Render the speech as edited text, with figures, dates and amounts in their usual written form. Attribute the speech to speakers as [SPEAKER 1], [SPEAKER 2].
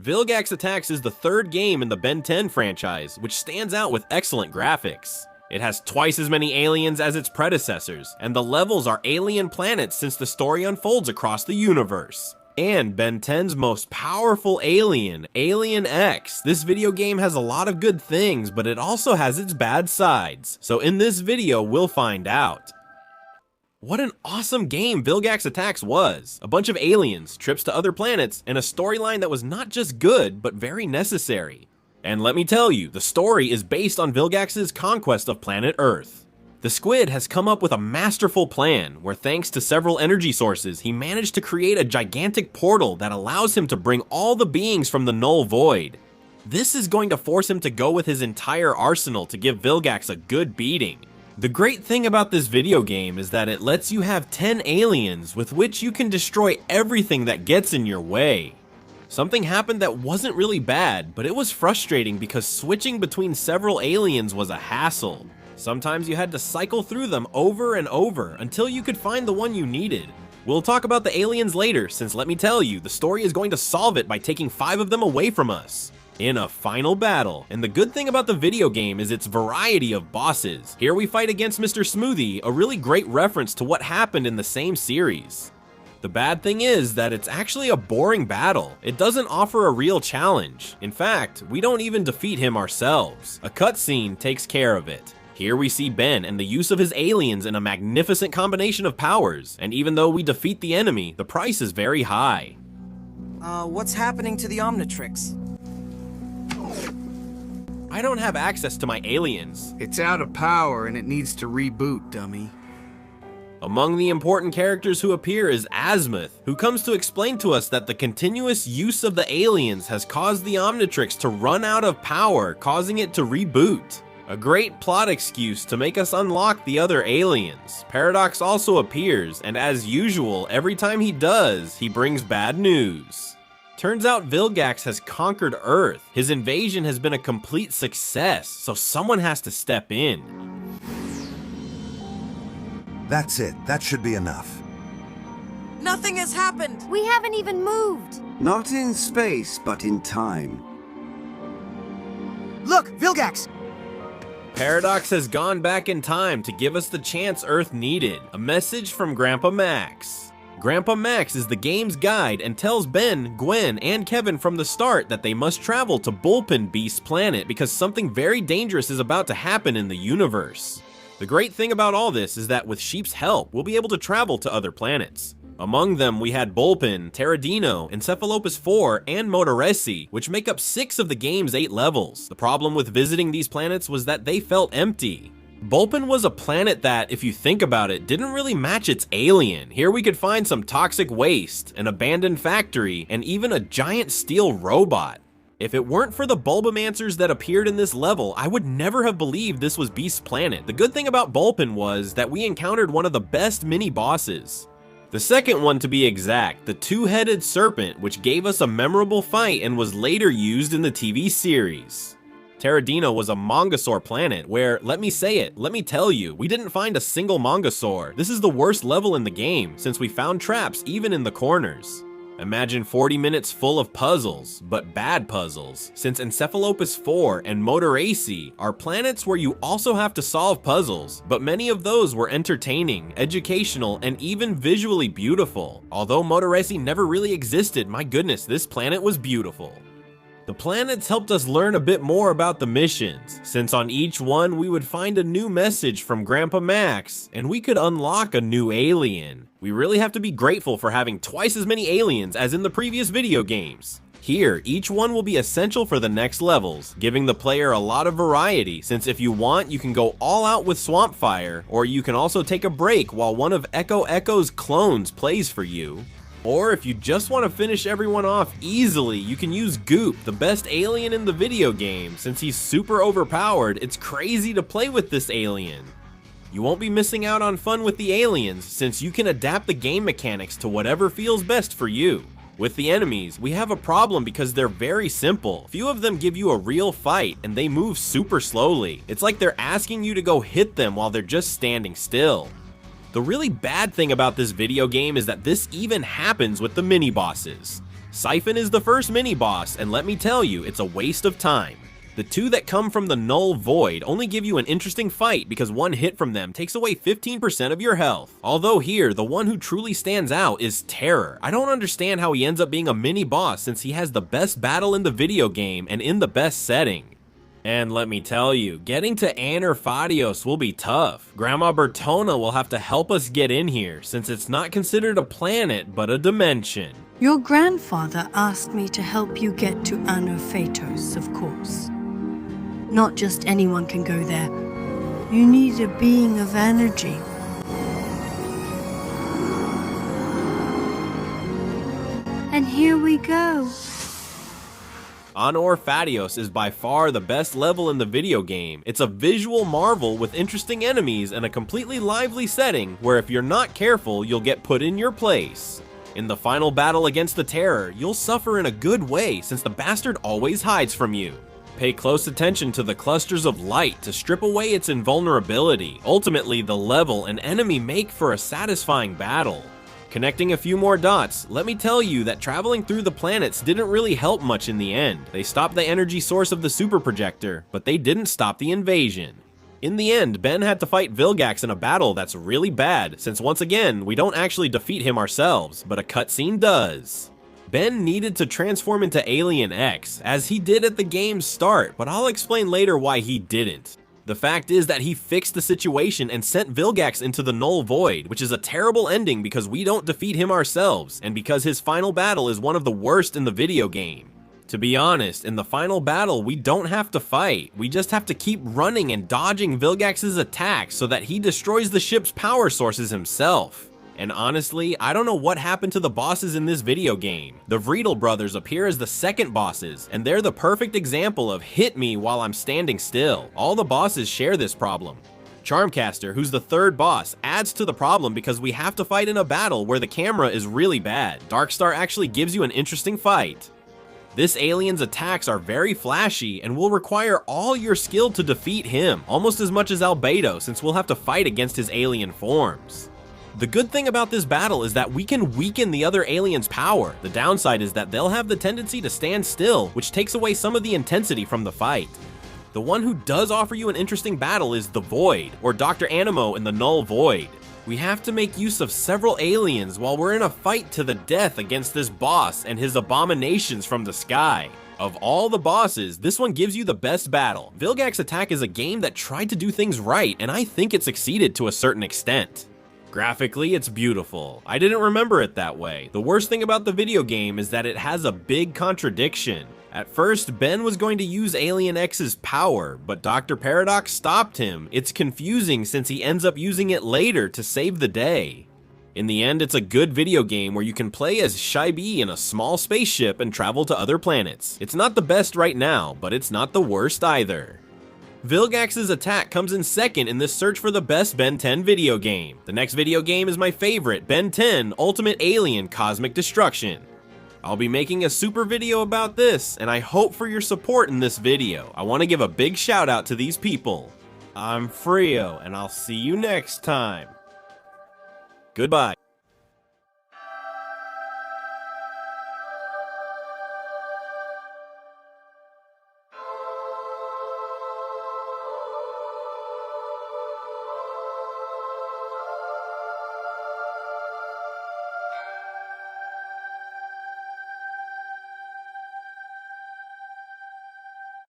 [SPEAKER 1] Vilgax Attacks is the third game in the Ben 10 franchise, which stands out with excellent graphics. It has twice as many aliens as its predecessors, and the levels are alien planets since the story unfolds across the universe. And Ben 10's most powerful alien, Alien X. This video game has a lot of good things, but it also has its bad sides. So in this video, we'll find out. What an awesome game Vilgax Attacks was! A bunch of aliens, trips to other planets, and a storyline that was not just good, but very necessary. And let me tell you, the story is based on Vilgax's conquest of planet Earth. The squid has come up with a masterful plan, where thanks to several energy sources, he managed to create a gigantic portal that allows him to bring all the beings from the null void. This is going to force him to go with his entire arsenal to give Vilgax a good beating. The great thing about this video game is that it lets you have 10 aliens with which you can destroy everything that gets in your way. Something happened that wasn't really bad, but it was frustrating because switching between several aliens was a hassle. Sometimes you had to cycle through them over and over until you could find the one you needed. We'll talk about the aliens later, since let me tell you, the story is going to solve it by taking 5 of them away from us in a final battle. And the good thing about the video game is its variety of bosses. Here we fight against Mr. Smoothie, a really great reference to what happened in the same series. The bad thing is that it's actually a boring battle. It doesn't offer a real challenge. In fact, we don't even defeat him ourselves. A cutscene takes care of it. Here we see Ben and the use of his aliens in a magnificent combination of powers, and even though we defeat the enemy, the price is very high.
[SPEAKER 2] What's happening to the Omnitrix?
[SPEAKER 1] I don't have access to my aliens.
[SPEAKER 3] It's out of power and it needs to reboot, dummy.
[SPEAKER 1] Among the important characters who appear is Azimuth, who comes to explain to us that the continuous use of the aliens has caused the Omnitrix to run out of power, causing it to reboot. A great plot excuse to make us unlock the other aliens. Paradox also appears, and as usual, every time he does, he brings bad news. Turns out Vilgax has conquered Earth. His invasion has been a complete success, so someone has to step in.
[SPEAKER 4] That's it. That should be enough.
[SPEAKER 2] Nothing has happened!
[SPEAKER 5] We haven't even moved!
[SPEAKER 6] Not in space, but in time.
[SPEAKER 2] Look, Vilgax!
[SPEAKER 1] Paradox has gone back in time to give us the chance Earth needed. A message from Grandpa Max. Grandpa Max is the game's guide and tells Ben, Gwen, and Kevin from the start that they must travel to Bullpen Beast's planet because something very dangerous is about to happen in the universe. The great thing about all this is that with Sheep's help, we'll be able to travel to other planets. Among them, we had Bullpen, Terradino, Encephalopus 4, and Motoresi, which make up 6 of the game's 8 levels. The problem with visiting these planets was that they felt empty. Bullpen was a planet that, if you think about it, didn't really match its alien. Here we could find some toxic waste, an abandoned factory, and even a giant steel robot. If it weren't for the Bulbamancers that appeared in this level, I would never have believed this was Beast's planet. The good thing about Bullpen was that we encountered one of the best mini-bosses. The second one to be exact, the two-headed serpent, which gave us a memorable fight and was later used in the TV series. Terradino was a Mongosaur planet where, let me tell you, we didn't find a single Mongosaur. This is the worst level in the game, since we found traps even in the corners. Imagine 40 minutes full of puzzles, but bad puzzles, since Encephalopus 4 and Motoresi are planets where you also have to solve puzzles, but many of those were entertaining, educational, and even visually beautiful. Although Motoresi never really existed, my goodness, this planet was beautiful. The planets helped us learn a bit more about the missions, since on each one we would find a new message from Grandpa Max, and we could unlock a new alien. We really have to be grateful for having twice as many aliens as in the previous video games. Here, each one will be essential for the next levels, giving the player a lot of variety, since if you want, you can go all out with Swampfire, or you can also take a break while one of Echo's clones plays for you. Or if you just want to finish everyone off easily, you can use Goop, the best alien in the video game. Since he's super overpowered, it's crazy to play with this alien. You won't be missing out on fun with the aliens, since you can adapt the game mechanics to whatever feels best for you. With the enemies, we have a problem because they're very simple. Few of them give you a real fight, and they move super slowly. It's like they're asking you to go hit them while they're just standing still. The really bad thing about this video game is that this even happens with the mini-bosses. Siphon is the first mini-boss, and let me tell you, it's a waste of time. The two that come from the Null Void only give you an interesting fight because one hit from them takes away 15% of your health. Although here, the one who truly stands out is Terror. I don't understand how he ends up being a mini-boss since he has the best battle in the video game and in the best setting. And let me tell you, getting to Anur Phaetos will be tough. Grandma Bertona will have to help us get in here since it's not considered a planet but a dimension.
[SPEAKER 5] Your grandfather asked me to help you get to Anur Phaetos, of course. Not just anyone can go there. You need a being of energy. And here we go.
[SPEAKER 1] Anur Phaetos is by far the best level in the video game. It's a visual marvel with interesting enemies and a completely lively setting where if you're not careful, you'll get put in your place. In the final battle against the Terror, you'll suffer in a good way since the bastard always hides from you. Pay close attention to the clusters of light to strip away its invulnerability. Ultimately, the level and enemy make for a satisfying battle. Connecting a few more dots, let me tell you that traveling through the planets didn't really help much in the end. They stopped the energy source of the super projector, but they didn't stop the invasion. In the end, Ben had to fight Vilgax in a battle that's really bad, since once again, we don't actually defeat him ourselves, but a cutscene does. Ben needed to transform into Alien X, as he did at the game's start, but I'll explain later why he didn't. The fact is that he fixed the situation and sent Vilgax into the Null Void, which is a terrible ending because we don't defeat him ourselves, and because his final battle is one of the worst in the video game. To be honest, in the final battle, we don't have to fight. We just have to keep running and dodging Vilgax's attacks so that he destroys the ship's power sources himself. And honestly, I don't know what happened to the bosses in this video game. The Vreedle brothers appear as the second bosses, and they're the perfect example of hit me while I'm standing still. All the bosses share this problem. Charmcaster, who's the third boss, adds to the problem because we have to fight in a battle where the camera is really bad. Darkstar actually gives you an interesting fight. This alien's attacks are very flashy and will require all your skill to defeat him, almost as much as Albedo since we'll have to fight against his alien forms. The good thing about this battle is that we can weaken the other aliens' power. The downside is that they'll have the tendency to stand still, which takes away some of the intensity from the fight. The one who does offer you an interesting battle is the Void, or Dr. Animo in the Null Void. We have to make use of several aliens while we're in a fight to the death against this boss and his abominations from the sky. Of all the bosses, this one gives you the best battle. Vilgax Attack is a game that tried to do things right, and I think it succeeded to a certain extent. Graphically, it's beautiful. I didn't remember it that way. The worst thing about the video game is that it has a big contradiction. At first, Ben was going to use Alien X's power, but Dr. Paradox stopped him. It's confusing since he ends up using it later to save the day. In the end, it's a good video game where you can play as Shai-B in a small spaceship and travel to other planets. It's not the best right now, but it's not the worst either. Vilgax's Attack comes in second in this search for the best Ben 10 video game. The next video game is my favorite, Ben 10 Ultimate Alien Cosmic Destruction. I'll be making a super video about this, and I hope for your support in this video. I want to give a big shout out to these people. I'm Frio, and I'll see you next time. Goodbye.